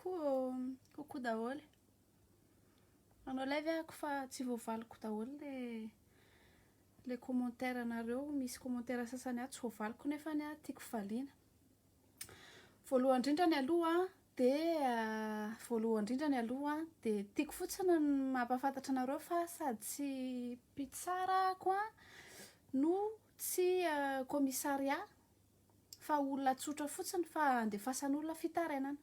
kokoa daholo anao lay viako fa tsy voavaliko daholo le commentaire anareo misy commentaire sasany ahy tsy voavaliko nefa ny tiako faliana voalohany indrindrany aloha de tiako fotsiny mampafantatra anareo fa sady tsy mpitsara koa no tsy komisaria fa olona tsotra fotsiny fa andefasan'olona fitarainana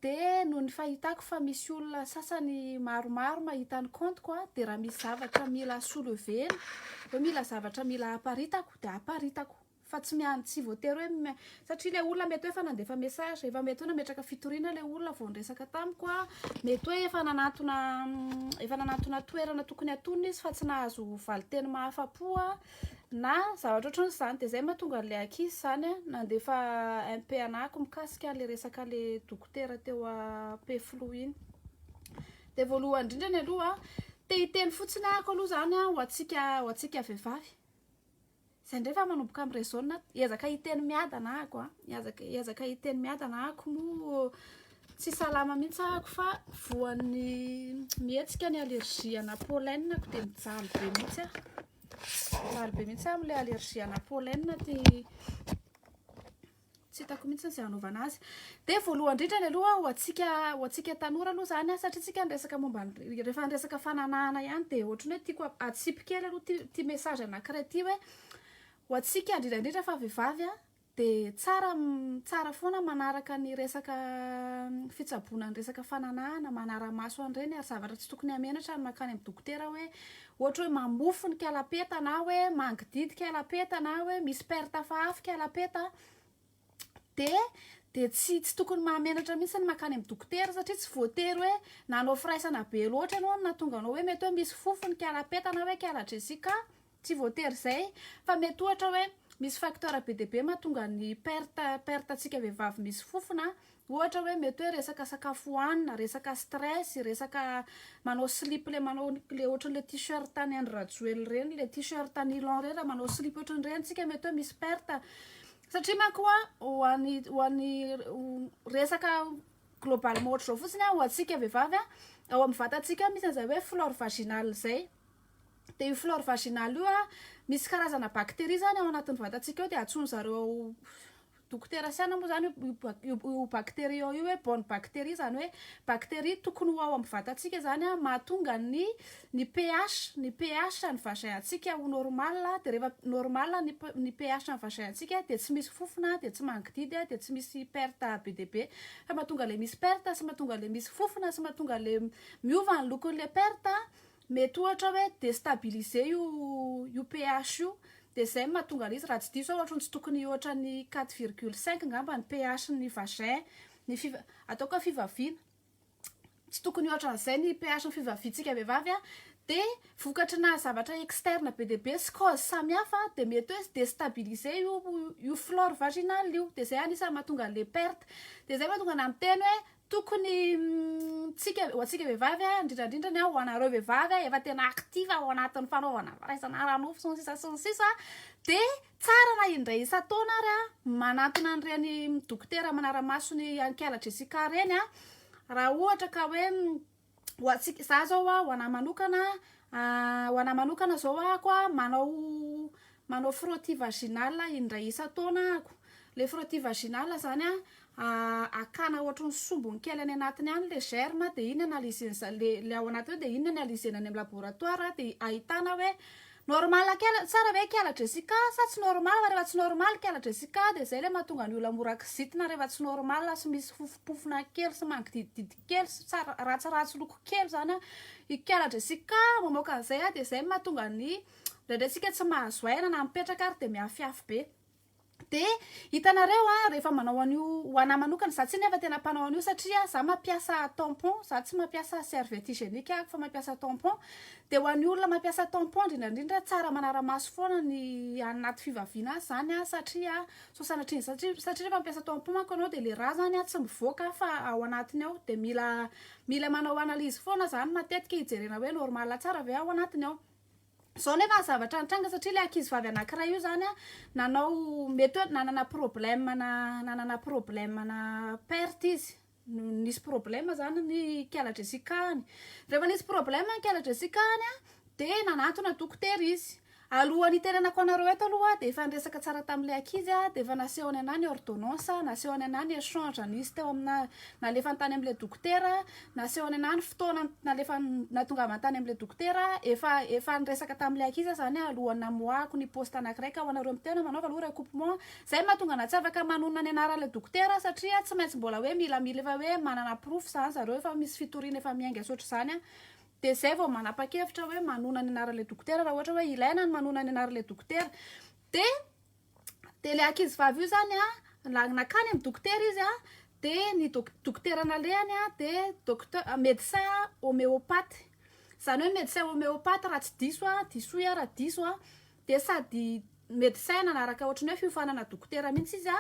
de no ny fahitako fa misy olona sasany maromaro mahita ny compte de raha misy zavatra mila soulevena mila zavatra mila aparitako de aparitako fa tsy miantsy voatery hoe satria le olona mety hoe efa nandefa message efa mety hoe nametraka fitoriana le olona vao ndresaka tamiko mety hoe efa nanatona toerana tokony atonina izy fa tsy nahazo valiteny mahafapo na zavatra ohatran'izany de zay mahatonga le ankizy zany nandefa MP anako mikasika le resaka le dokotera teo Peflo iny de voalohany indrindrany aloha te hiteny fotsiny ako aloha zany ho atsika vehivavy zay ndray fa manomboka amin'ny raisonna iezaka hiteny miadana ako iezaka hiteny miadana ako mo tsy salama mihitsy ako fa voan'ny mihetsika ny allergie ana pollen ko de mijaly be mihitsy am'le allergie ana pollen tsy hitako mihitsy izay anaovana azy de voalohany indrindrany aloha ho atsika tanora aloha zany satria tsika resaka momba rehefa resaka fananana ihany de ohatrany hoe tiako atsipikely aloha ty message anankiray ty hoe ho atsika indrindra fa vehivavy de tsara foana manaraka ny resaka fitsaboana ny resaka fananana manara-maso an'ireny ary zavatra tsy tokony amenatra ny makany amin'ny dokotera hoe ohatra hoe mamofo ny kalapeta na hoe mangididy kalapeta na hoe misy perte hafahafa kalapeta de tsy tokony mahamenatra mihitsy ny makany amin'ny dokotera satria tsy voatery hoe nanao firaisana be loatra ianao nahatonga anao hoe mety hoe misy fofo ny kalapeta na hoe kaladresika tsy voatery zay fa mety ohatra hoe misy facteur be de be mahatonga ny perte atsika vehivavy misy fofona ohatra hoe mety hoe resaka sakafo hohanina resaka stress resaka manao slip le manao le ohatran'le t-shirt ny Andry Rajoelina reny le t-shirt nylon reny raha manao slip ohatran'ireny tsika mety hoe misy perte satria manko ho an'ny resaka globalement ohatra zao fotsiny ho atsika vehivavy ao amin'ny vatantsika misy an'izay hoe flore vaginale zay de io flore vaginale io misy karazana bakteria zany ao anatin'ny vatantsika eo de atsony zareo dokotera siana moa zany io bakteria io hoe bonne bactérie zany hoe bakteria tokony ho ao amin'ny vatantsika zany mahatonga ny pH ny vagin antsika ho normal de rehefa normal ny pH ny vagin antsika de tsy misy fofona de tsy mangididy de tsy misy perte be de be fa mahatonga le misy perte sy mahatonga le misy fofona sy mahatonga le miova ny lokon'le perte mety ohatra hoe déstabiliser io pH io de zay mahatonga izy raha tsy diso ohatra tsy tokony ohatra ny 4,5 ngamba ny pH ny vagin ny ataoko fivavina tsy tokony ohatra an'izay ny pH ny fivavintsika vehivavy de vokatry na zavatra externe be de be sy cause samihafa de mety hoe déstabiliser io flore vaginale io de zay anisany mahatonga le perte de zay mahatonga na miteny hoe tokony ho atsika vehivavy indrindrandrindrany ho anareo vehivavy efa tena active ao anatin'ny fanaovana firaisana ranofo sy ny sisa de tsara na indray isa-taona ary manatona an'ireny dokotera manara-maso ny ankela Jessica reny raha ohatra ka hoe ho atsika za zao ho anahy manokana zao ako manao frottis vaginal indray isa-taona ako le frottis vaginal zany akana ohatry ny sombony kely any anatiny any le germe de iny analyse le ao anatiny de iny analysena any amin'ny laboratoire de ahitana hoe normal tsara ve kela Jessica sa tsy normal rehefa tsy normal kela Jessica de zay le mahatonga ny olona mora kizitina rehefa tsy normal sy misy fofopofona kely sy mangidididy kely sy tsara ratsiratsy loko kely zany i kela Jessica mamoaka an'izay de zay mahatonga ny ndraindraysika tsy mahazo aina na mipetraka ary de miafiafy be de hitanareo rehefa manao an'io ho anahy manokana za tsy nefa tena mpanao an'io satria za mampiasa tampon za tsy mampiasa serviette hygiénique fa mampiasa tampon de ho an'ny olona mampiasa tampon indrindra tsara manara-maso foana ny anaty fivavina zany satria sosanatriny satria rehefa mampiasa tampon manko anao de le raha zany tsy mivoaka fa ao anatiny ao de mila manao analyse foana zany matetika hijerena hoe normal tsara ve ao anatiny ao zao nefa zavatra antranga satria le ankizy vavy anankiray io zany nanao mety hoe nanana problème na perte izy nisy problema zany ny kialadresikany. Rehefa nisy problema ny kialadresikany de nanatona dokotera izy. Alohan'ny iterenako anareo eto aloha de efa niresaka tsara tamin'le ankizy de efa nasehony anay ny ordonnance, nasehony anay ny échange nisy teo amina nalefa tany am'le dokotera, nasehony anay ny fotoana nalefa natonga tany am'le dokotera, efa niresaka tamin'le ankizy zany alohan'ny namoahako ny poste anankiray ho anareo mitena manaova aloha recoupement. Zay mahatonga na tsy afaka manonona ny anaran'le dokotera satria tsy maintsy mbola hoe milamila efa hoe manana proof zany zareo efa misy fitoriana efa miainga sotry zany de zay vao manapa-kevitra hoe manona ny anaran'le dokotera raha ohatra hoe ilaina ny manona ny anaran'le dokotera. De le ankizy vavy io zany nakany amin'ny dokotera izy de ny dokotera nalehany de médecin homéopathe. Zany hoe médecin homéopathe raha tsy diso raha diso de sady médecin nanaraka ohatrany hoe fiofanana dokotera mihitsy izy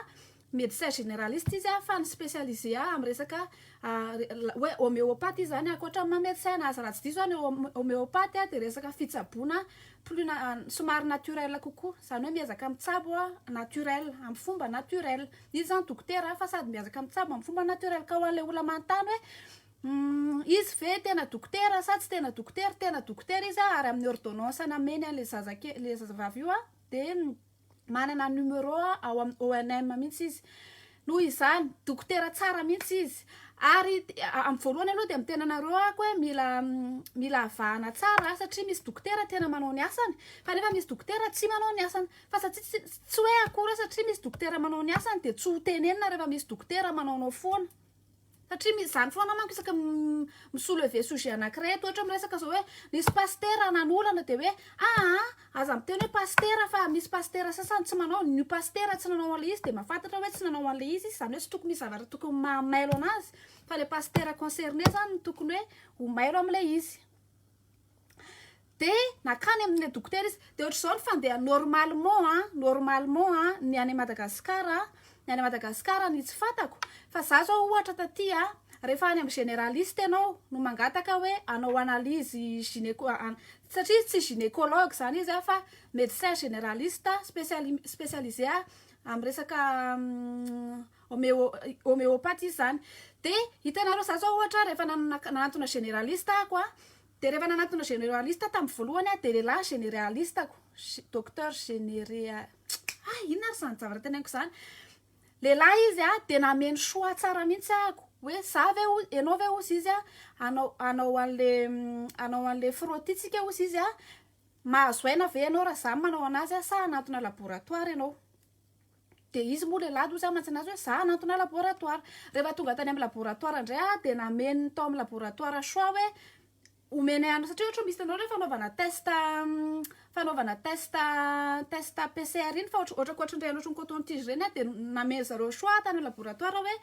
médecin généraliste izy fa ny spécialisé amin'ny resaka hoe homéopathe izy zany ankoatra ma médecin azy raha tsy diso zany homéopathe de resaka fitsaboana plus somary naturel kokoa, zany hoe miezaka mitsabo naturel amin'ny fomba naturel. Izy zany dokotera fa sady miezaka mitsabo amin'ny fomba naturel ka ho an'le olona manontany hoe izy ve tena dokotera sa tsy tena dokotera izy ary amin'ny ordonnance nameny an'le zazavavy io de manana numéro ao amin'ny ONM mihitsy izy. Noho izany dokotera tsara mihitsy izy ary amin'ny voalohany aloha de mitena anareo hoe mila avahana tsara satria misy dokotera tena manao ny asany fa nefa misy dokotera tsy manao ny asany, fa satria tsy hoe akory satria misy dokotera manao ny asany de tsy ho tenenina rehefa misy dokotera manaonao foana. Satria zany foana manko isaka misouleve sujet anankiray ohatra miresaka zao hoe nisy pastera nanolana de hoe aza miteny hoe pastera fa misy pastera sasany tsy manao, ny pastera tsy nanao an'le izy de mahafantatra hoe tsy nanao an'le izy zany hoe tsy tokony misy zavatra tokony mailo anazy fa le pastera concerné zany tokony hoe ho mailo am'le izy. De nakany amin'le dokotera izy de ohatr'izao ny fandeha normalement ny any Madagasikara ny tsy fantako fa za zao ohatra taty rehefa any amin'ny généraliste ianao no mangataka hoe anao analyse satria tsy gynécologue zany izy fa médecin généraliste spécialisé amin'ny resaka homéopathe zany. De hitanareo za zao ohatra rehefa nanatona généraliste ako de rehefa nanatona généraliste tamin'ny voalohany de lehilahy généraliste ako docteur inona ary zany zavatra teneniko zany. Lehilahy izy de nameny soa tsara mihitsy ako hoe za ve ianao ve ozy izy anao an'le frotitsika ozy izy mahazo aina ve ianao raha za manao anazy sa anatona laboratoire ianao. De izy moa lehilahy ozy mantsy anazy hoe za anatona laboratoire. Rehefa tonga tany amin'ny laboratoire indray de nameny tao amin'ny laboratoire soa hoe omeny ano satria ohatra misy tanao hoe fanaovana test PCR iny fa ohatran'ny ohatrany coton-tige reny de nameny zareo soa tany laboratoire hoe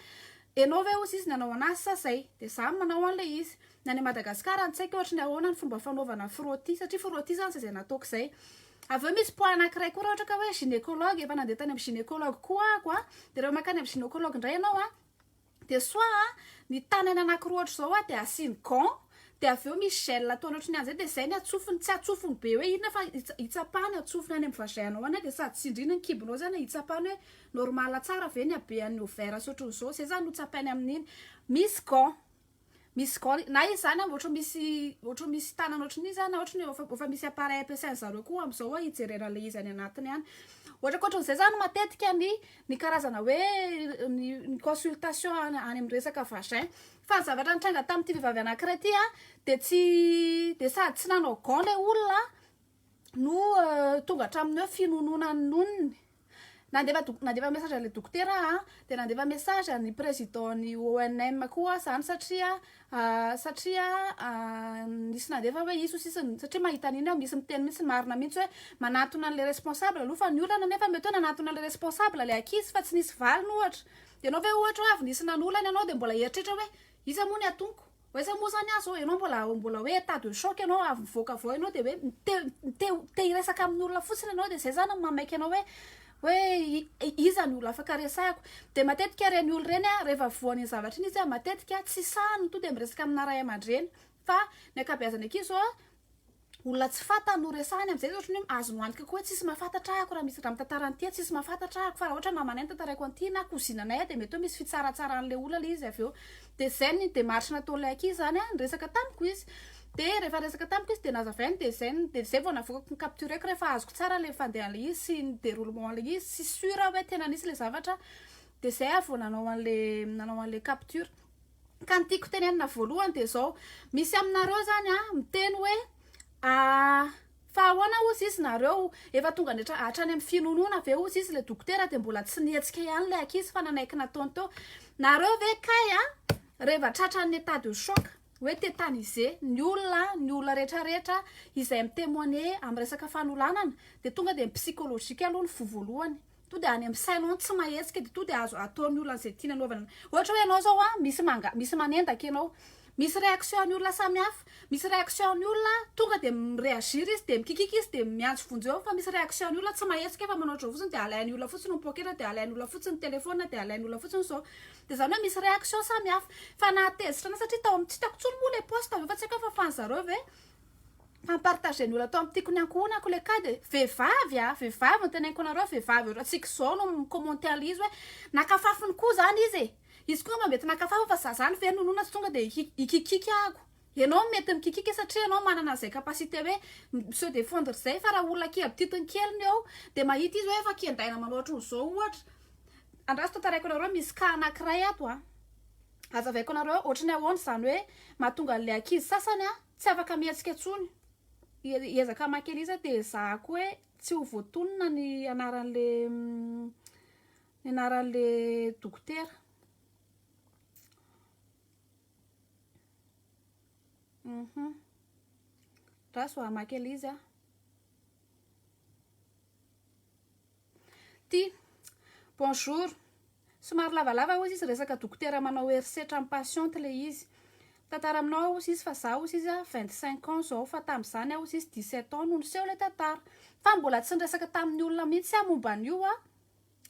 ianao ve ozy izy nanao anazy sa zay de za manao an'le izy. Na ny Madagasikara tsy haiko ohatrany ahoana ny fomba fanaovana frottis satria frottis zany zay nataoko zay. Avy eo misy point anankiray koa raha ohatra ka hoe gynécologue efa nandeha tany amin'ny gynécologue koa ako de rehefa makany amin'ny gynécologue indray ianao de soit ny tanany anankiroa ohatra zao de asiny gant de avy eo misy gel ataony ohatrany an'izay de zay ny atsofony tsy atsofony be hoe inona fa itsapany atsofony any amin'ny vazainao any de sady tsindrina ny kibonao zany itsapany hoe normal tsara ve ny habean'ny ovaire sotr'izao zay zany no tsapany amin'iny. Misy gant na izy zany ohatra misy tanana ohatran'izy na ohatran'ny efa misy appareil ampiasainy zareo koa am'izao hijerena le izy any anatiny any. Ohatran'izay zany matetika ny karazana hoe ny consultation any amin'ny resaka vagin fa ny zavatra nitranga tamin'ity vehivavy anankiray ty de sady tsy nanao gant le olona no tonga hatramin'ny hoe finonona ny nonony. Nandefa message le dokotera de nandefa message ny président ny ONM koa zany satria nisy nandefa hoe iso sisiny satria mahita an'iny misy miteny mihitsy marina mihitsy hoe manatona an'le responsable aloha fa ny olana nefa mety hoe nanatona an'le responsable le ankizy fa tsy nisy valiny ohatra. De anao ve ohatra hoe avy nisy nanolany anao de mbola eritritra hoe iza moa ny atonko oeza moa zany azo ianao mbola hoe état de choc ianao avy mivoaka avao ianao de hoe te hiresaka amin'ny olona fotsiny ianao de zay zany mamaiky anao hoe iza ny olo afaka resahako. De matetika reny olo reny rehefa voan'ny zavatra iny izy matetika tsy sahany to de miresaka amina ray aman-dreny fa ny ankabeazany ankizy zao olona tsy fata no resahany am'izay ohatry ny hoe azo nohaniko koa tsisy mahafantatra ako raha misy raha mitantarany tia tsisy mahafantatra ako fa raha ohatra mamanay tantaraiko an'ity na kozinanay de mety hoe misy fitsaratsaraan'le olona le izy avy eo de zay ny de maritra nataon'le ankizy zany a resaka tamiko izy de rehefa resaka tamiko izy de nazavainy de zay vao navokako captureko rehefa azoko tsara le fandehan'le izy sy ny déroulement an'le izy sy sura hoe tena nisy le zavatra de zay vao nanao an'le capture ka ny tiako tenenina voalohany de zao misy aminareo zany a miteny hoe fa ahoana ozy izy nareo efa tonga hatrany amin'ny finonoana ve ozy izy le dokotera de mbola tsy nihetsika ihany le ankizy fa nanaiky nataony teo nareo ve kay a rehefa tratran'ny état de choc hoe tétanisé ny olona rehetrarehetra izay mitémoigner amin'ny resaka fanolanana de tonga de psychologique aloha ny vovoalohany to de any amin'ny sainao tsy mahetsika de to de azo ataon'ny olona zay tiany anaovana ohatra hoe ianao zao a misy manendaka ianao misy réaction ny olona samihafa misy réaction ny olona tonga de miréagir izy de mikikika izy de miantso vonjy eo fa misy réaction ny olona tsy mahetsika fa manaotra fotsiny de alain'ny olona fotsiny ny poketra de alain'ny olona fotsiny téléphone de alain'ny olona fotsiny zao de zany hoe misy réaction samihafa fa natezitra na satria tao tsy tako tsony moa le poste fa tsy haiko fa fanzareo ve fampartage ny olona tao amin'ny tikony ankohonako le ka de vehivavy no tenaiko anareo vehivavy oatra tsika zao no micommenté an'le izy hoe nakafafiny koa zany izy izy koa mety nakafafa fa za zany fenonona tsy tonga de ikikika ako ianao mety mikikika satria ianao manana zay capacité hoe se défendre zay fa raha olona kia abititiny keliny eo de mahita izy hoe efa kiandaina manoatra zao ohatra andraso tantaraiko anareo misy ka anankiray ato a azavaiko anareo ohatra ny ahoana zany hoe mahatonga an'le ankizy sasany a tsy afaka mihetsika atsony ezaka makely izy de zahako hoe tsy ho voatonona ny anaran'le dokotera raso amakely izy a ty bonjour somary lavalava ozy izy resaka dokotera manao herisetra amin'ny patiente le izy tantara aminao ozy izy fa za ozy izy a 25 ans zao fa tam'izany ozy izy 17 ans no niseho le tantara fa mbola tsy niresaka tamin'ny olona mihitsy a momba an'io a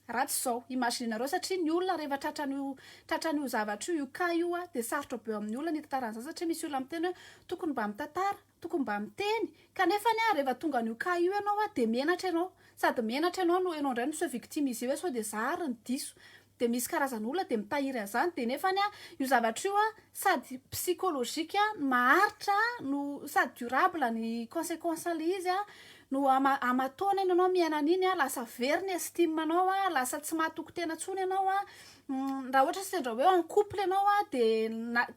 ratsy zao imaginareo satria ny olona rehefa tratran'io zavatra io ka io a de sarotra be amin'ny olona ny tantaran'izany satria misy olona miteny hoe tokony mba mitantara tokony mba miteny kanefa ny a rehefa tonga an'io ka io ianao a de menatra ianao sady menatra ianao no ianao indray no se victimisé hoe sao de zary ny diso de misy karazan'olona de mitahiry an'izany de nefany a io zavatra io a sady psychologique a maharitra no sady durable ny conséquence an'le izy a no amatona iny anao miaina an'iny a lasa very ny estime anao a lasa tsy mahatoky tena tsony ianao a raha ohatra sendra hoe en couple ianao a de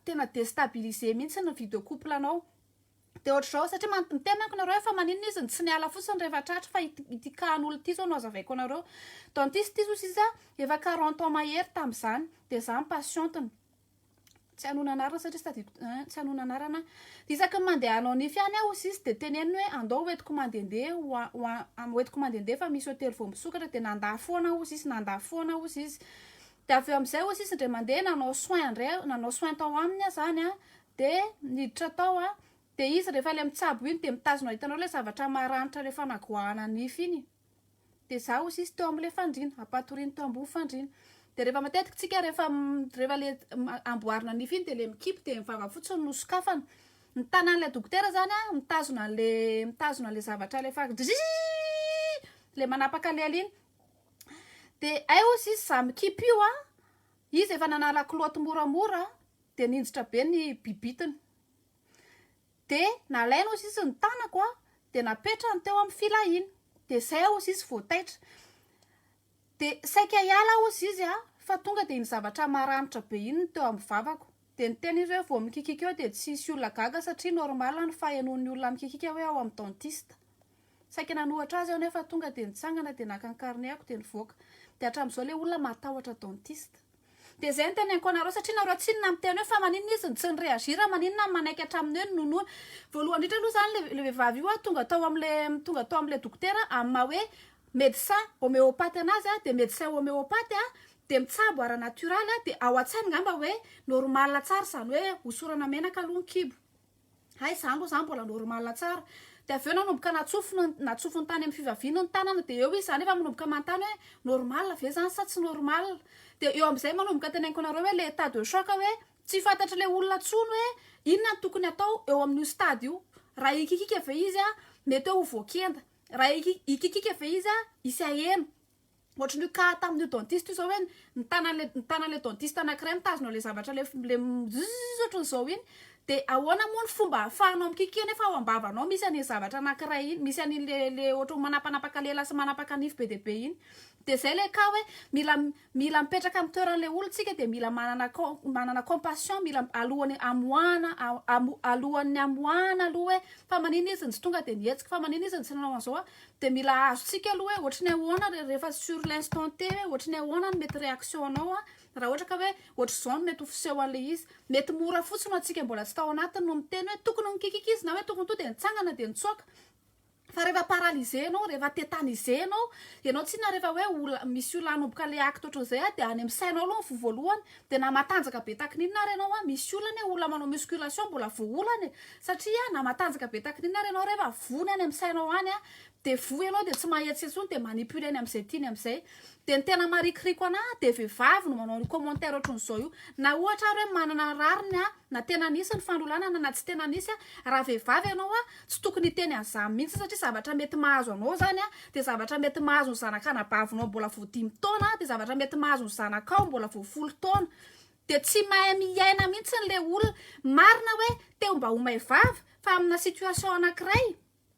tena déstabilisé mihitsy ny vie de couple anao de ohatra zao satria mitenako nareo fa maninona izy tsy niala fotsiny rehefa tratra fa ity kahan'olo ity zao no azavaiko anareo dentiste izy ozy izy a efa 40 ans mahery tam'izany de za ny patienteny tsy hanona anarana satria tsy hanona anarana isaky mandeha anao nify any aho izy de teneniny hoe andao hoentiko mandendeha fa misy hôtely vao misokatra de nanda foana ozy izy de avy eo am'izay ozy izy ndre mandeha nanao soin tao aminy a zany a de niditra tao a de izy rehefa le mitsabo iny de mitazona hitanao le zavatra maranitra rehefa nagoahana nify iny de za ozy izy teo am'le fandrina apatoriny teo ambony fandrina de rehefa matetiky tsika rehefa le amboarina nify iny de le mikipy de mivava fotsiny no sokafana ny tanan'le dokotera zany a mitazona le zavatra le fa le manapaka lely iny de ay ozy izy za mikipy io a izy efa nanala kiloty moramora de ninjitra be ny bibitiny de nalaina ozy izy ny tanako a de napetrany teo amin'ny fila iny de zay ozy izy voataitra de saika iala ozy izy a fa tonga de ny zavatra maranitra be iny teo amin'ny vavako de ny teny izy hoe vao mikikika eo de tsisy olona gaga satria normal ny fahenon'ny olona mikikika hoe ao amin'ny dentiste saika nanohatra azy eo nefa tonga de nitsangana de nakankarneako de nivoaka de hatram'izao le olona matahotra dentiste de zay ny teneniko anareo satria nareo tsinona miteny hoe fa maninona izy tsy ny réagira maninona manaiky hatraminy hoe nonoana voalohany indritra aloha zany le vehivavy io a tonga tao am'le dokotera amin'ny hoe médecin homéopathe anazy a de médecin homéopathe a de mitsabo ara naturale a de ao an-tsainy ngamba hoe normal tsara zany hoe hosorana menaka aloha ny kibo hay zany aloha zany mbola normal tsara de avy eo nanomboka natsofony tany amin'ny fivavina ny tanana de eo izy zany efa manomboka mantany hoe normal ve zany sa tsy normal de eo am'izay manomboka teneniko anareo hoe le état de choc hoe tsy fantatra le olona tsony hoe inona ny tokony atao eo amin'io stade io raha ikikika ve izy a mety hoe ho voakenda raha ikikika ve izy a isy aheno ohatran'io ka tamin'io dentiste io zao hoe ny tanan'le dentiste anankiray mitazona le zavatra le zzz ohatran'izao iny de ahoana moa ny fomba ahafahanao mikikika nefa ao am-bavanao misy an'iny zavatra anankiray iny misy an'ile ohatra manapanapaka lela sy manapaka nify be de be iny de zay le ka hoe mila mipetraka amin'ny toeran'le olontsika de mila manana compassion mila alohany amoahana aloha hoe fa manina izy ny tsy tonga de nihetsika fa manina izy ny tsy nanao an'izao a de mila azontsika aloha hoe ohatrany ahoana rehefa sur l'instant T hoe ohatrany ahoana ny mety réaction anao a raha ohatra ka hoe ohatr'izao no mety ho fiseho an'le izy mety mora fotsiny ho antsika mbola tsy tao anatiny no miteny hoe tokony mikikika izy na hoe tokony to de nitsangana de nitsoaka fa rehefa paralysé anao rehefa tétanisé anao tsy na rehefa hoe misy olona hanomboka le acte ohatran'izay a de any amin'ny sainao aloha ny voalohany de na matanjaka be takin'inona ary ianao a misy olana e olona manao musculation mbola voolany satria na matanjaka be takin'inona ary ianao rehefa vony any amin'ny sainao any a de voy ianao de tsy mahetsitsony de manipule any amin'izay tiany amin'izay de ny tena marikiriko anahy de vehivavy no manao ny commentaire ohatran'izao io na ohatra ary hoe manana rariny a na tena nisy ny fandolanana na tsy tena nisy a raha vehivavy ianao a tsy tokony hiteny an'izany mihitsy satria zavatra mety mahazo anao zany a de zavatra mety mahazo ny zanak'anabavinao mbola vo 5 taona de zavatra mety mahazo ny zanakao mbola vo 10 taona de tsy mahay miaina mihitsy n'le olona marina hoe teo mba ho maivavy fa amina situation anankiray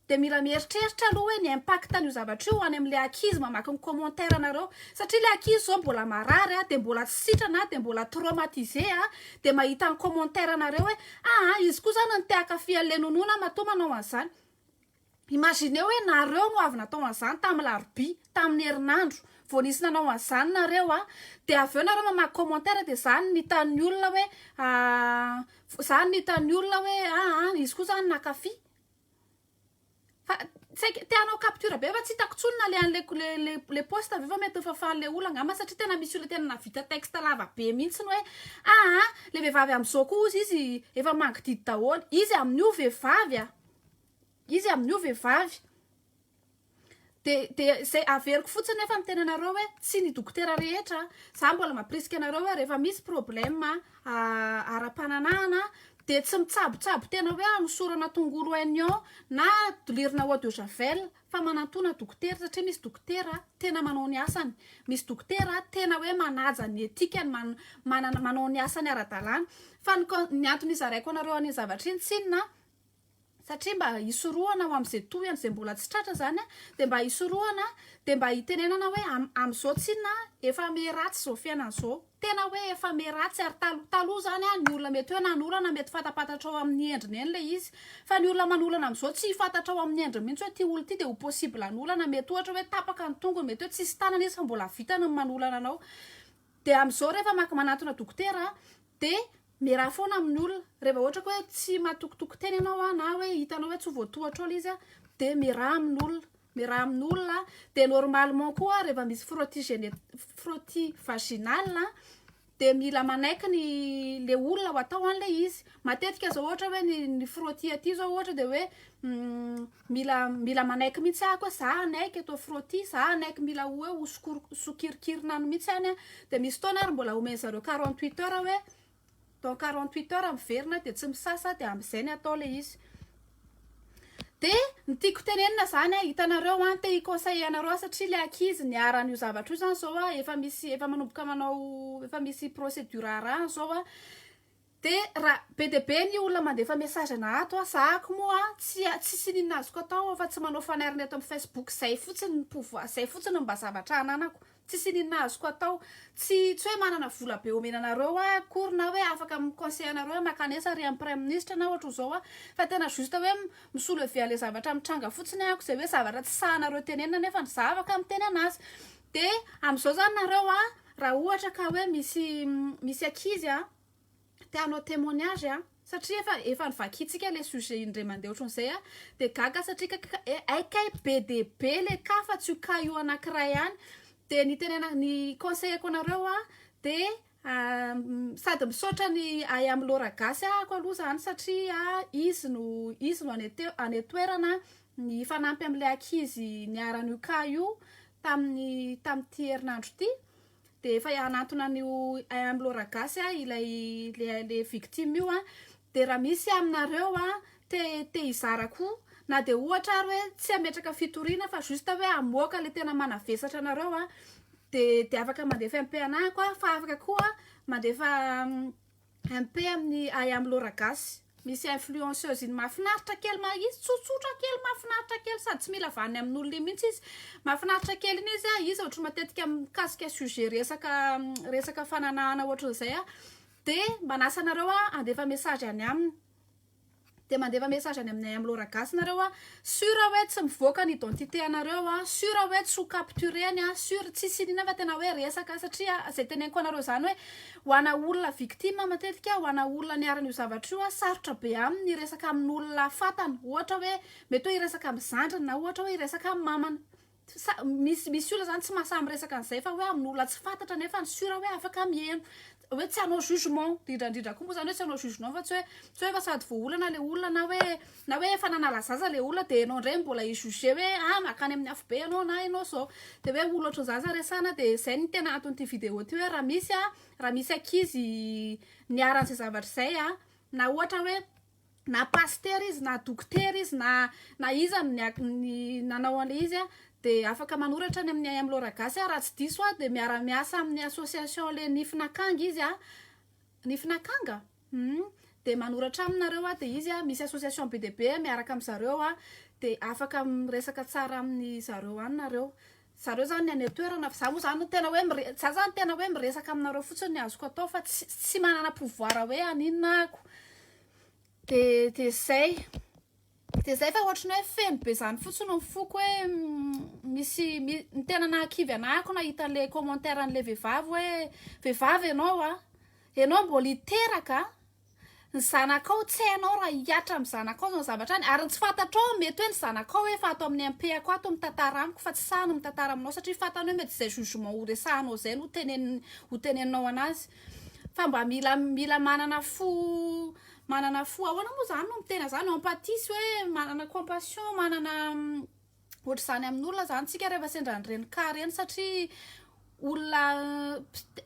de mila mieritreritra aloha hoe ny impact an'io zavatra io any amin'le ankizy mamaky ny commentaire anareo satria le ankizy zao mbola marary a de mbola tsy sitrana de mbola traumatisé a de mahita ny commentaire anareo hoe izy koa zany ny te-akafy an'le nonona matoa manao an'izany imagine hoe nareo no avy natao an'izany tamin'ny larobia tamin'ny herinandro vao nisy nanao an'izany nareo a de avy eo nareo mamaky commentaire de zany nitan'ny olona hoe zany nitan'ny olona hoe izy koa zany nakafy fa tianao capture be fa tsy hitako tsony na le poste avy fa mety fafahan'le olona angamba satria tena misy olona tena navita texte lava be mihitsy ny hoe le vehivavy amin'izao koa izy efa mangididy daholo izy amin'io vehivavy izy amin'io vehivavy de zay averiko fotsiny nefa miteny anareo hoe tsy ny dokotera rehetra za mbola mampirisika anareo hoe rehefa misy problème ara-pananahana de tsy mitsabotsabo tena hoe anosorana tongolo oignon na dolirina eau de javel fa manantona dokotera satria misy dokotera tena manao ny asany misy dokotera tena hoe manaja ny etikany manao ny asany ara-dalàna fa ny antony izaraiko anareo an'iny zavatra iny tsinona satria mba hisorohana ho amin'izay toy an'izay mbola tsy tratra zany a de mba hisorohana de mba hitenenana hoe amin'izao tsinona efa meratsy zao fiainan'izao tena hoe efa meratsy ary taloha zany a ny olona mety hoe nanolana mety fatapatatra ao amin'ny endriny eny le izy fa ny olona manolana amin'izao tsy fatatra ao amin'ny endriny mihitsy hoe ty olo ty de ho possible anolana mety ohatra hoe tapaka ny tongony mety hoe tsisy tanana izy fa mbola vitany ny manolana anao de amin'izao rehefa manatona dokotera de miraha foana amin'ny olona rehefa ohatra ko hoe tsy matokotoko teny ianao na hoe hitanao hoe tsy voatohatra olo izy a de miraha amin'ny olona de normalement koa rehefa misy frottis vaginal de mila manaiky le olona ho atao an'le izy matetika zao ohatra hoe ny frottis aty zao ohatra de hoe mila manaiky mihitsy ako hoe za anaiky atao frottis za anaiky mila hoe sokirikirina any mihitsy any a de misy taona ary mbola omeny zareo 48 heures hoe dans 48 heures miverina de tsy misasa de amin'izay ny atao le izy de nytiako tenenina zany hitanareo te hiconseille anareo satria le ankizy ny aran'io zavatra io zany zao efa manomboka manao efa misy procédure arahany zao de raha be de be ny olona mandefa message na ato sahako moa tsy sininina azoko atao fa tsy manao fanariny eto amin'ny Facebook zay fotsiny ny pouvoir zay fotsiny mba zavatra ananako tsy sininina azoko atao tsy hoe manana vola be omenanareo korina hoe afaka miconseille anareo makanesa ary amin'ny prime ministre na ohatra zao fa tena juste hoe misolever le zavatra mitranga fotsiny ako zay hoe zavatra tsy sahanareo tenenina nefa ny za afaka miteny anazy de amin'izao zany nareo raha ohatra ka hoe misy ankizy tianao témoignage satria efa nivakitsika le sujet indray mandeha ohatran'izay de gaga satria aikay be de be le ka fa tsy ho ka io anankiray ihany de ny conseilleko anareo de sady misaotra ny ay amin'ny lora gasy ako aloha zany satria izy no anetoerana ny fanampy amin'le ankizy ny aran'io ka io tamin'ity herinandro ty de efa anatona n'io ay amin'ny lora gasy ilay le victime io de raha misy aminareo te izara koa na de ohatra ary hoe tsy ametraka fitoriana fa juste hoe amoaka le tena manavesatra anareo a de afaka mandefa MP anako a fa afaka koa mandefa MP amin'ny ay amin'ny Laura Gasy misy influenceuse iny mahafinaritra kely izy tsotsotra kely mahafinaritra kely sady tsy mila vany amin'olona iny mihitsy izy mahafinaritra kely iny izy ohatra matetika mikasika sujet resaka fananahana ohatran'izay a de manasa anareo a andefa message any aminy de mandefa message any aminay amin'ny Laura Gasy nareo a sûr hoe tsy mivoaka ny identité anareo a sûr hoe tsy ho captureny a sûr tsy sinina fa tena hoe resaka satria zay teneniko anareo zany hoe ho ana olona victime matetika ho ana olona niaran'io zavatra io a sarotra be aminy resaka amin'ny olona fatana ohatra hoe mety hoe iresaka amin'ny zandriny na ohatra hoe iresaka amin'ny mamana misy olona zany tsy mahasamy resaka an'izay fa hoe amin'ny olona tsy fantatra nefa ny sûr hoe afaka mihaino hoe tsy hanao jugement indrindra koa moa zany hoe tsy hanao jugement fa tsy hoe fa sady voaolana le olona na hoe efa nanalazaza le olona de enao ndray mbola ijuge hoe makany amin'ny afo be anao na enao zao de hoe olo ohatran'izany resana de zay ny tena aton'ity vidéo ty hoe raha misy akizy niaran'izay zavatra zay na ohatra hoe na pasteur izy na docteur izy na iza ny nanao an'le izy de afaka manoratra any amin'ny amin'ny Laura Gasy raha tsy diso de miara-miasa amin'ny association le Nifinakanga izy Nifinakanga de manoratra aminareo de izy misy association BDB miaraka amin'ny zareo de afaka miresaka tsara amin'ny zareo any nareo zareo zany any toerana za moa zany tena hoe za zany tena hoe miresaka aminareo fotsiny ny azoko atao fa tsy manana pouvoir hoe aninako de zay fa ohatrany hoe feno be zany fotsiny mifoko hoe misy ny tena nahakivy anako nahita le commentaire an'le vehivavy hoe vehivavy enao mbola iteraka ny zanakao tsy hainao raha hiatra amin'ny zanakao zao zavatra any ary tsy fantatrao mety hoe ny zanakao hoe fa ato amin'ny MP ako ato mitantara amiko fa tsy sahany mitantara aminao satria fantany hoe mety zay jugement ho resahanao zay no teneninao anazy fa mba mila manana fo ahoana moa zany no mitena zany empathie sy hoe manana compassion manana ohatra zany amin'olona zany tsika rehefa sendra nyreny ka reny satria olona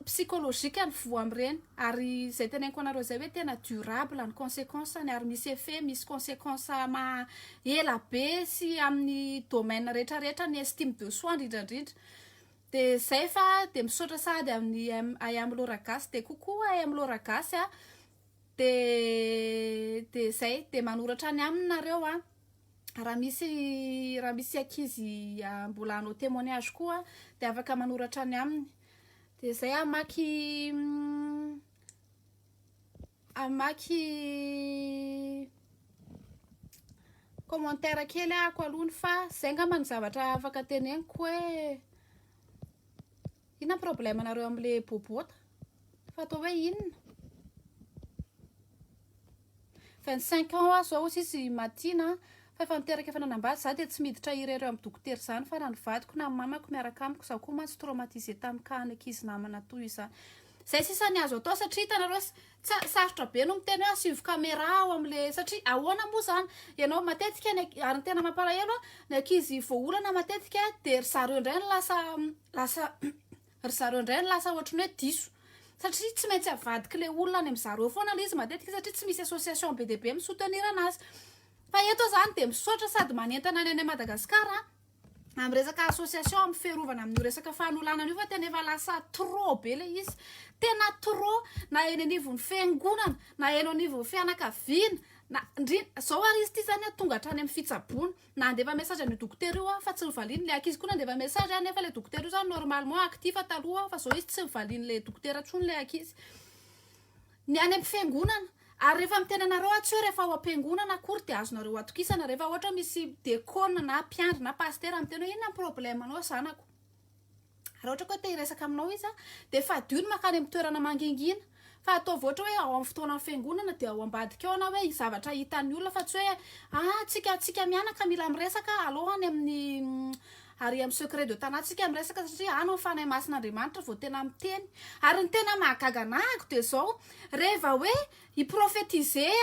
psychologique ny vo am'ireny ary zay teneniko anareo zay hoe tena durable ny conséquence ny ary misy effet misy conséquence ela be sy amin'ny domaine rehetrarehetra ny estime de soi indrindrandrindra de zay fa de misaotra sady amin'ny ay amin'ny Laura Gasy de kokoa ay amin'ny Laura Gasy de zay de manoratra any aminareo raha misy akizy mbola hanao témoignage koa de afaka manoratra any aminy de zay amaky commentaire kely ako alohany fa zay ngamba ny zavatra afaka teneniko hoe ina problème anareo am'le bobota fa atao hoe inona 25 ans zao sisy matina fa efa niteraka efa nanambady za de tsy miditra irereo amin'ny dokotera zany fa raha ny vadiko na mamako miaraka amiko za koa mantsy traumatisé tamin'ny kahany ankizy namana toy izany zay sisa ny azo atao satria hitanareo sarotra be no miteny hoe asivy caméra ao am'le satria ahoana moa zany ianao matetika ary ny tena mampalahelo ny ankizy voaolana matetika de ry zareo indray ny lasa ohatrany hoe diso satria tsy maintsy avadiky le olona any amin'zareo foana le izy matetika satria tsy misy association BDB misoutenir anazy fa eto zany de misaotra sady manentana any Madagasikara amin'ny resaka association amin'ny fiarovana amin'ny resaka fahanolana io fa tena efa lasa trop be le izy tena trop na eny anivon'ny fiangonana na eny anivon'ny fianakaviana na zao ary izy ty zany tonga hatrany amin'ny fitsaboana na andefa message ny dokotera io fa tsy mivaliny le ankizy koa nandefa message nefa le dokotera io zany normalement actif taloha fa zao izy tsy mivaliny le dokotera tsony le ankizy ny any amin'ny fiangonana ary rehefa mitena anareo tsy hoe rehefa ao am-piangonana akory de azonareo atokisana rehefa ohatra misy dekona na mpiandry na pasteur amitena hoe inona problème anao zanako raha ohatra koa te hiresaka aminao izy de fadio ny makany amin'ny toerana mangingina fa ataovy ohatra hoe ao amin'ny fotoana fiangonana de ao ambadika ao na hoe zavatra hitan'ny olona fa tsy hoe tsika mianaka mila miresaka alohany amin'ny ary amin'ny secret de tanatsika miresaka satria anao fanay masin'Andriamanitra vao tena miteny ary ny tena mahagaga anahako de zao rehefa hoe hiprofetiser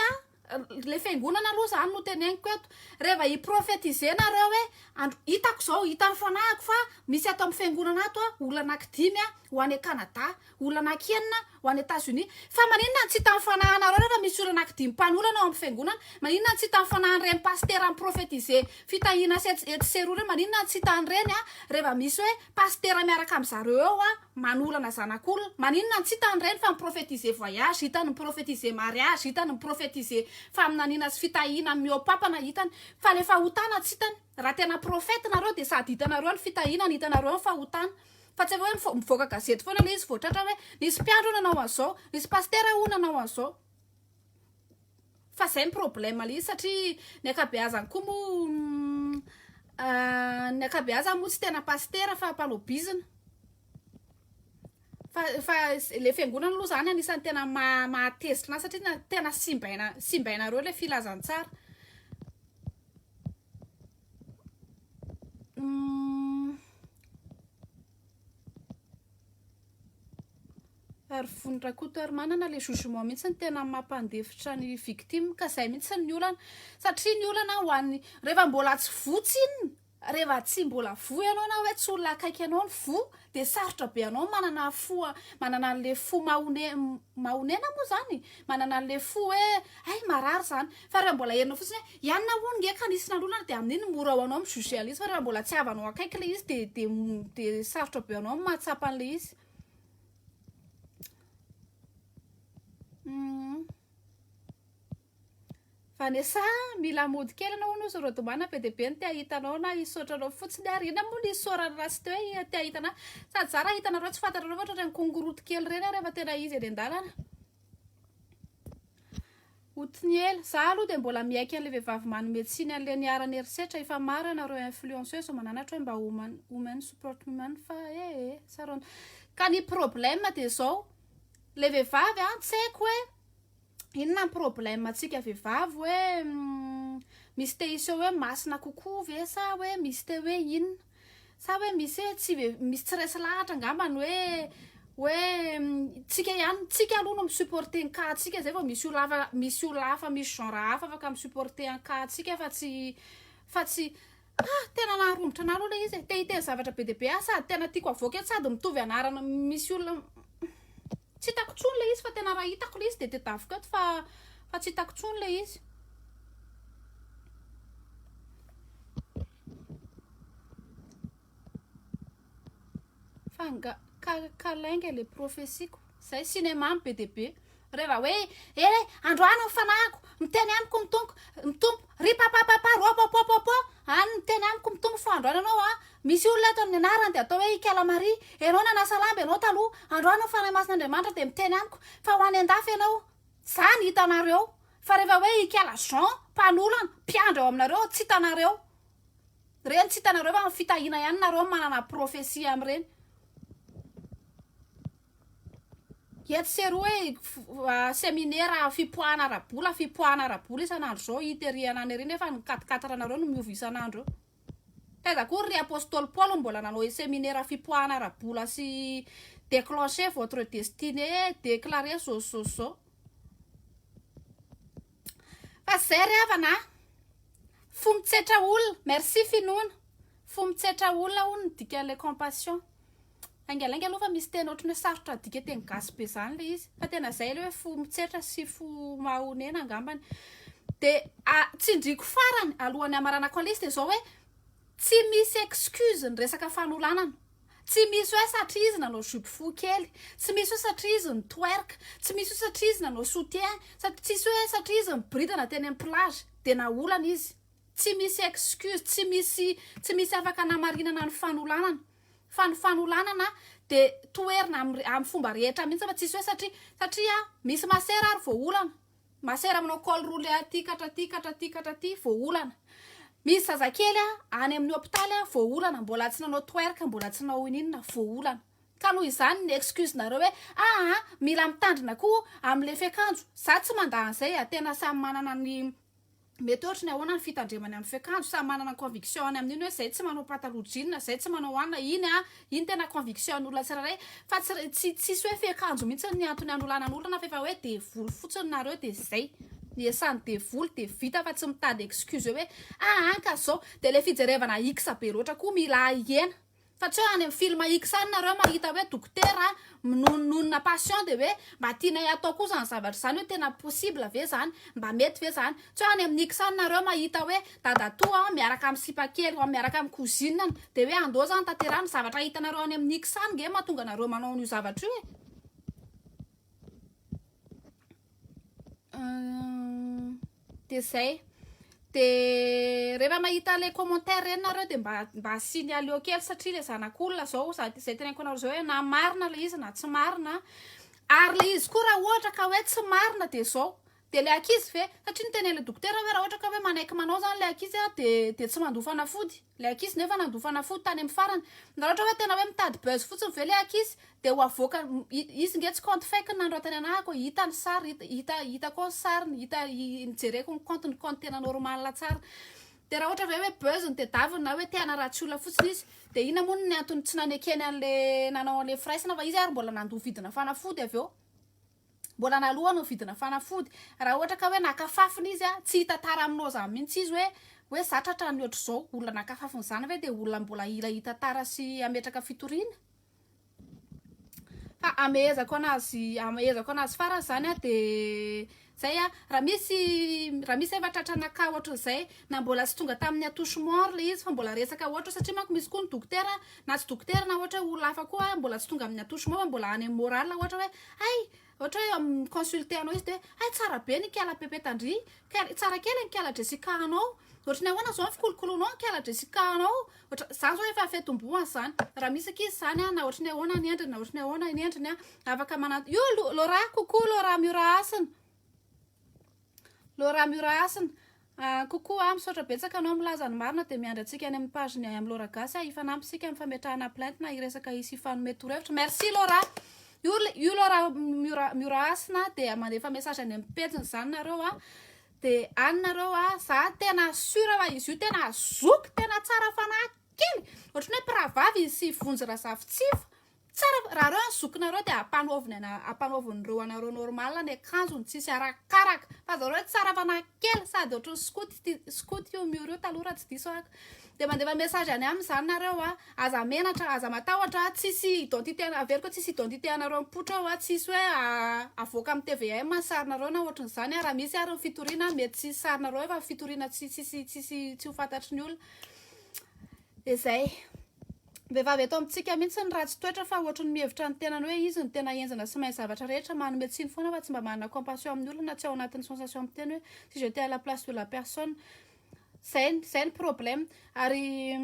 le fiangonana aloha zany no teneniko eto rehefa hiprofetiser nareo hoe hitako zao hitany fanahiko fa misy ato amin'ny fiangonana ato olona anankidimy ho any Canada olona anankenina ho any États-Unis fa maninona tsy hitany fanahy nareo rehefa misy olana anankidimy mpanolona ao amin'ny fiangonana maninona tsy hitany fanahany pastera amin'ny profetize fitahina seroa reny maninona tsy hitany reny rehefa misy hoe pastera miaraka amin'ny zareo eo manolana zanak'olona maninona tsy hitany reny fa miprofetize voyage hitany miprofetize mariage hitany miprofetize faminaniana sy fitahina miopapana hitany fa le fahotana tsy hitany raha tena profety nareo de sady hitanareo ny fitahinany hitanareo ny fahotana fa tsy hoe mivoaka gazety foana le izy voatratra hoe nisy mpiandro nanao an'izao nisy pastera o nanao an'izao fa zay ny problème le izy satria ny akabeazany koa mo ny akabeazany moa tsy tena pastera fa mpanobizina fa le fiangonana aloha zany anisan'ny tena mahatezitra satria tena simbainareo le filazantsara ary vonondrakotoary manana le jugement mihitsy ny tena mampandefitra ny victime ka zay mihitsy ny olana satria ny olana ho an'ny rehefa mbola tsy votsy iny rehefa tsy mbola vo ianao na hoe tsy olona akaiky anao ny vo de sarotra be anao manana an'le fo mahonena moa zany manana an'le fo hoe ay marary zany fa rehefa mbola herinao fotsiny hoe ianona hono nge ka nisy nalolana de amin'iny mora ho anao mijuger an'le izy fa rehefa mbola tsy avanao akaiky le izy de sarotra be anao mahatsapa an'le izy fa nesa mila mody kely anao no sorodimana be de be ny tia hitanao na isotranao fotsiny arina moa ny sorany rasy teo hoe tia hitana sady zara hitanareo tsy fantanareo ohatra reny kongoroto kely reny rehefa tena izy eny an-dalana otiny ela za aloha de mbola miaiky an'le vehivavy manometsiny an'le niarany erisetra efa maro ianareo influenceuse mananatra hoe mba women support women fa saron ka ny problème de zao le vehivavy tsy haiko hoe inona ny problème atsika vehivavy hoe misy te iseo hoe masina kokoa ve sa hoe misy te hoe inona sa hoe misy misy tsy resy lahatra angambany hoe tsika aloha no misupporter ny cas tsika zay vao misy olo hafa misy genre hafa afaka misupporter ny cas tsika fa tsy tena naharombotra anah aloha le izy te hiteny zavatra be de be sady tena tiako avoaka sady mitovy anarana misy olona tsy hitako tsony le izy fa tena raha hitako le izy de tadavoko eto fa tsy hitako tsony le izy fa kalainga le profesiko zay cinéma be de be rehefa hoe androany mifanahako miteny amiko mitompo ry papapapa ropopopopo any miteny amiko mitompo fa androany anao misy olona eto amin'ny anarany de atao hoe ikala mari ianao nanasa lamba ianao taloha androany fanahy masin'Andriamanitra de miteny amiko fa ho any an-dafy ianao zany hitanareo fa rehefa hoe ikala Jean mpanolana mpiandro ao aminareo tsy hitanareo reny tsy hitanareo fa fitahina ihany nareo manana profesia amin'ireny etsy seroa hoe séminaire fipoahana arabola isan'andro zao itery anany reny efa ny 4 nareo no miova isan'andro taiza koa ry apôstôly Paul mbola nanao séminaire fipoahana arabola sy déclencher votre destinée déclarer so fa zay ry havana fo mitsetra olona merci finoana fo mitsetra olona hono dikan'le compassion angalangy aloha fa misy tena ohatrany hoe sarotra dika teny gasy be zany le izy fa tena zay le hoe fo mitsetra sy fo mahonena angambany de tsindriko farany alohan'ny amaranako le izy de zao hoe tsy misy excuse ny resaka fanolanana tsy misy hoe satria izy nanao jupe fo kely tsy misy hoe satria izy ny twerk tsy misy hoe satria izy nanao soutien tsisy hoe satria izy nibritana teny amin'ny plage de naolana izy tsy misy excuse tsy misy afaka namarinana ny fanolanana fa ny fanolanana de toerina amin'ny fomba rehetra mihitsy fa tsisy hoe satria misy masera ary vao olana masera aminao col roulé aty katraty vao olana misy zazakely any amin'ny hôpitaly vao olana mbola tsy nanao twerk mbola tsy nanao ininona vao olana ka noho izany ny excuse nareo hoe mila mitandrina koa amin'le fiakanjo za tsy mandahan'izay tena samy manana ny mety ohatra ny ahoana ny fitandremany amin'ny fiakanjo samy manana conviction any amin'iny hoe zay tsy manao pataloha jean zay tsy manao anina iny tena conviction n'olona tsirairay fa tsisy hoe fiakanjo mihitsy ny antony anolanan'olona fa efa hoe devoly fotsiny nareo de zay ny esany devoly de vita fa tsy mitady excuse hoe anka zao de le fijerevana ikisa be loatra koa mila ihena Satria any amin'ny film X any nareo mahita hoe dokotera nonona patient de hoe mba tiana atao koa zany zavatra zany hoe tena possible ve zany mba mety ve zany tsy any amin'ny X any nareo mahita hoe dadatoa miaraka amin'ny sipakely miaraka amin'ny cousine de hoe andao zany tanterahany zavatra hitanareo any amin'ny X any nge mahatonga nareo manao io zavatra io de zay de rehefa mahita le commentaire reny nareo de mba asiny aleo kely satria le zanak'olona zao zay teneniko anareo zao hoe na marina le izy na tsy marina ary le izy koa raha ohatra ka hoe tsy marina de zao de le akizy ve satria niteny le dokotera hoe raha ohatra ka hoe manaiky manao zany le akizy de tsy mandofana fody le akizy nefa nandofana fody tany amin'ny farany raha ohatra hoe tena hoe mitady buzz fotsiny ve le akizy de ho avoaka izy nge tsy compte fake nandrotany anahako hita ny sary hita koa ny sariny hita nijereko ny compte tena normal tsara de raha ohatra hoe buzz ny tedaviny na hoe tiana ratsy olona fotsiny izy de ina moa ny antony tsy nanekeny an'le nanao an'le fraisina fa izy ary mbola nandoa vidina fanafody avy eo mbola nalohany vidina fanafody raha ohatra ka hoe nakafafiny izy tsy hita tara aminao zany mihitsy izy hoe zatratra ny ohatr' zao olona nakafafiny zany ve de olona mbola hita tara sy ametraka fitoriana fa amehezako anazy farany zany de zay raha misy efa tratranaka ohatra zay na mbola tsy tonga tamin'ny attouchement le izy fa mbola resaka ohatra satria manko misy koa ny dokotera na tsy dokotera na ohatra olona hafa koa mbola tsy tonga amin'ny attouchement fa mbola any amin'ny moral ohatra hoe ay ohatra hoe consulter anao izy de ay tsara be ny kala pepetandry tsara kely ny kala Jessica anao ohatra ny ahoana zao fikolokoloanao kala Jessica anao ohatra zany zao efa fetomboany zany raha misy akizy zany na ohatra ny ahoana ny endriny na ohatra ny ahoana ny endriny afaka mananto io Laura coucou Laura Mura Asina coucou misaotra betsaka anao milaza ny marina de miandry antsika any amin'ny page ny amin'ny Laura Gasy ifanampysika amin'ny fametrahana plainte na iresaka isy ifanome torohevitra merci Laura io Laura Mura Asina de mandefa message any amin'ny page zany nareo de any nareo za tena sura fa izy io tena zoky tena tsara fanahy kely ohatra ny hoe pravavy izy sy vonjy razavitsifo tsara raha reo zokinareo de ampanaovin'ireo anareo normal ny akanjony tsisy arakaraka fa zareo tsara fanahy kely sady ohatry scout io mur io taloha raha tsy diso ako de mandefa message any amin'ny zany nareo aza menatra aza matahotra tsisy identité avery tsisy identité anareo mipotra ao tsisy hoe avoaka amin'ny TVM sarinareo na ohatry zany raha misy ary ny fitoriana mety tsy sarinareo fa fitoriana tsy ho fantatry ny olona de zay vehivavy eto amintsika mihitsy ny ratsy toetra fa ohatra ny mihevitra ny tenany hoe izy ny tena enjana sy mahay zavatra rehetra manome tsiny foana fa tsy mba manana compassion amin'ny olona tsy ao anatin'ny sensation amin'ny teny hoe si j'étais à la place de la personne zay ny problème ary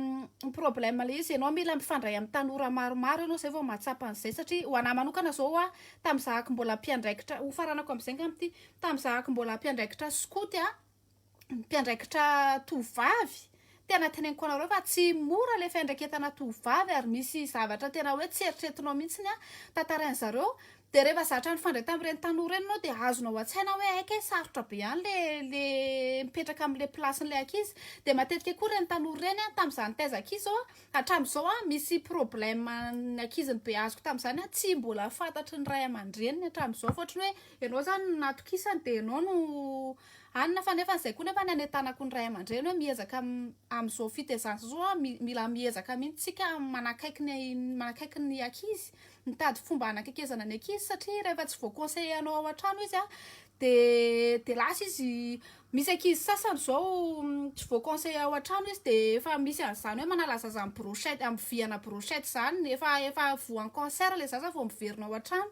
problème le izy ianao mila mifandray amin'ny tanora maromaro ianao zay vao mahatsapa an'izay satria ho anahy manokana zao tam'izahako mbola mpiandraikitra ho faranako amin'izay ngamity tam'izahako mbola mpiandraikitra scout mpiandraikitra tovavy tena teneniko anareo fa tsy mora le fiandraiketana tovavy ary misy zavatra tena hoe tsy eritreretinao mihitsiny tantarainy zareo de rehefa zatra ny fandray tamin'ireny tanora reny anao de azonao an-tsaina hoe aika sarotra be ihany le mipetraka amin'le placen'le akizy de matetika koa reny tanora reny tamin'izany taizaka izy hatramin'izao misy problème ny akiziny be azoko tamin'izany tsy mbola fantatry ny ray aman-dreniny hatramin'izao fa ohatry ny hoe ianao zany natokisany de ianao no anina fa nefa n'izay koa nefa ny anetanako ny ray aman-dreny hoe miezaka amin'izao fitezana zao mila miezaka mihitsika manakaiky ny akizy mitady fomba hanakekezana ny akizy satria rehefa tsy voaconseiller anao ao an-trano izy de lasa izy misy akizy sasany zao tsy voaconseiller ao an-trano izy de efa misy an'izany hoe manalaza azy amin'ny brochette amin'ny viana brochette zany efa voan'ny cancer le zaza vao miverina ao an-trano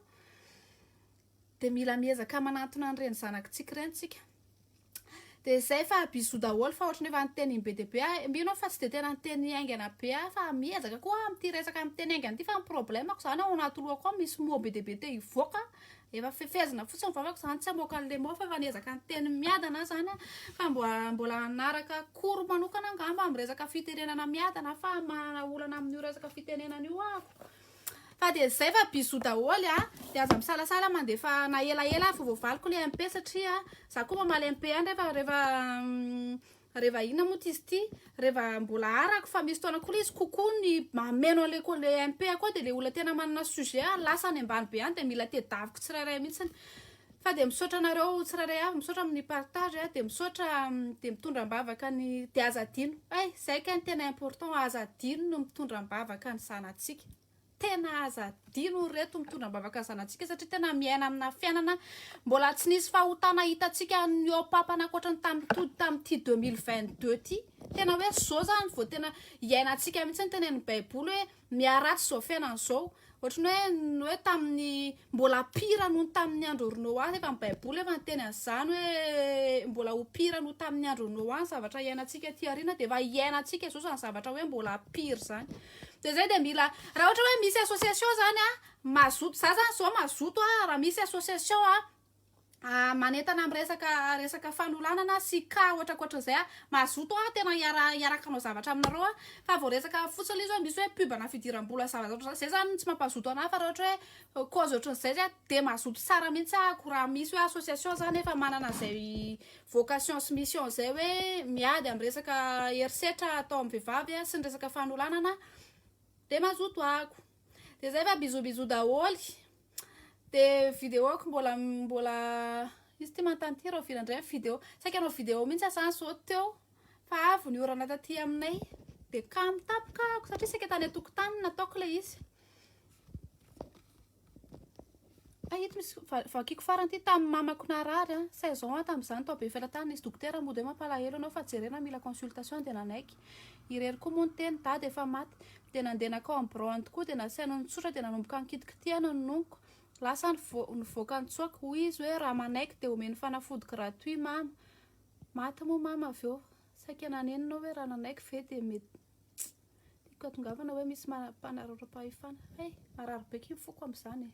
de mila miezaka manantona an'ireny zanakitsika ireny tsika de zay fa bisou daholo fa ohatry ny efa nyteny be de be mbinao fa tsy de tena nyteny aingana be fa miezaka koa amin'ity resaka miteny aingana ity fa ny problème ako zany ao anaty lohako ao misy mo be de be te hivoaka efa fefezina fotsiny vavako zany tsy amoaka an'le mo fa efa niezaka nyteny miadana zany fa mbola anaraka koro manokana angamba amin'ny resaka fitenenana miadana fa manana olana amin'io resaka fitenenana io ako fa de zay fa bisou daholo de aza misalasala mandefa na elaela fa voavaliko le MP satria za koa mamaly MP rehefa ina moa izy ty rehefa mbola arako fa misy taona koa izy kokoa ny mameno le MP koa de le olona tena manana sujet lasa any ambany be any de mila tedaviko tsirairay mihitsiny fa de misaotra anareo tsiraray avy misaotra amin'ny partage de misaotra de mitondram-bavaka ny de azadino zay ka ny tena important azadino no mitondram-bavaka ny zanatsika tena azadino reto mitondram-bavaka ny zanatsika satria tena miaina amina fiainana mbola tsy nisy fahotana hitatsika ny opapana ankoatra ny tamin'ity 2022 ty tena hoe zao zany vao tena iainantsika mihitsy ny tenen'ny baiboly hoe miaratsy zao fiainana zao ohatrany hoe tamin'ny mbola pira noho tamin'ny andro Noa efa ny baiboly efa nyteny an'izany hoe mbola ho pira noho tamin'ny andro Noa ny zavatra iainantsika ty arina de efa iainantsika zao zany zavatra hoe mbola pira zany de zay de mila raha ohatra hoe misy association zany mazoto za zany zao mazoto raha misy association manentana amin'ny resaka fanolanana sy ka ohatrakoatran'izay mazoto tena iaraka anao zavatra aminareo fa vao resaka fotsiny izy hoe misy hoe pubana fidiram-bola zavatra zay zany tsy mampazoto anahy fa raha ohatra hoe cause ohatran'izay zay de mazoto tsara mihitsy ako raha misy hoe association zany efa manana zay vocation sy mission zay hoe miady amin'ny resaka herisetra atao amin'ny vehivavy sy ny resaka fanolanana de mazoto ako de zay fa bizobizo daholy de vidéoko mbola izy ty mantany ty raha vinandray vidéo saika anao vidéo mihitsy asany sao teo fa avy ny orana taty aminay de ka mitapoka ako satria saika tany atokotany nataoko le izy ito misy vakiko farany ty tamin'ny mamako narary saison tamin'izany tao be felatany izy dokotera mody hoe mampalahelo anao fa jerena mila consultation de nanaiky irery koa moa ny teny dady efa maty de nandenakao amin'ny broante koa de nasaina nitsotra de nanomboka nikitikitiana nonoko lasa nivoaka nitsoaka hoy izy hoe raha manaiky de omeny fanafody gratuit mama maty moa mama avy eo saika nanenina hoe raha nanaiky ve de mety tiako atongavana hoe misy mpanararampahifana marary beky mifoko amin'izany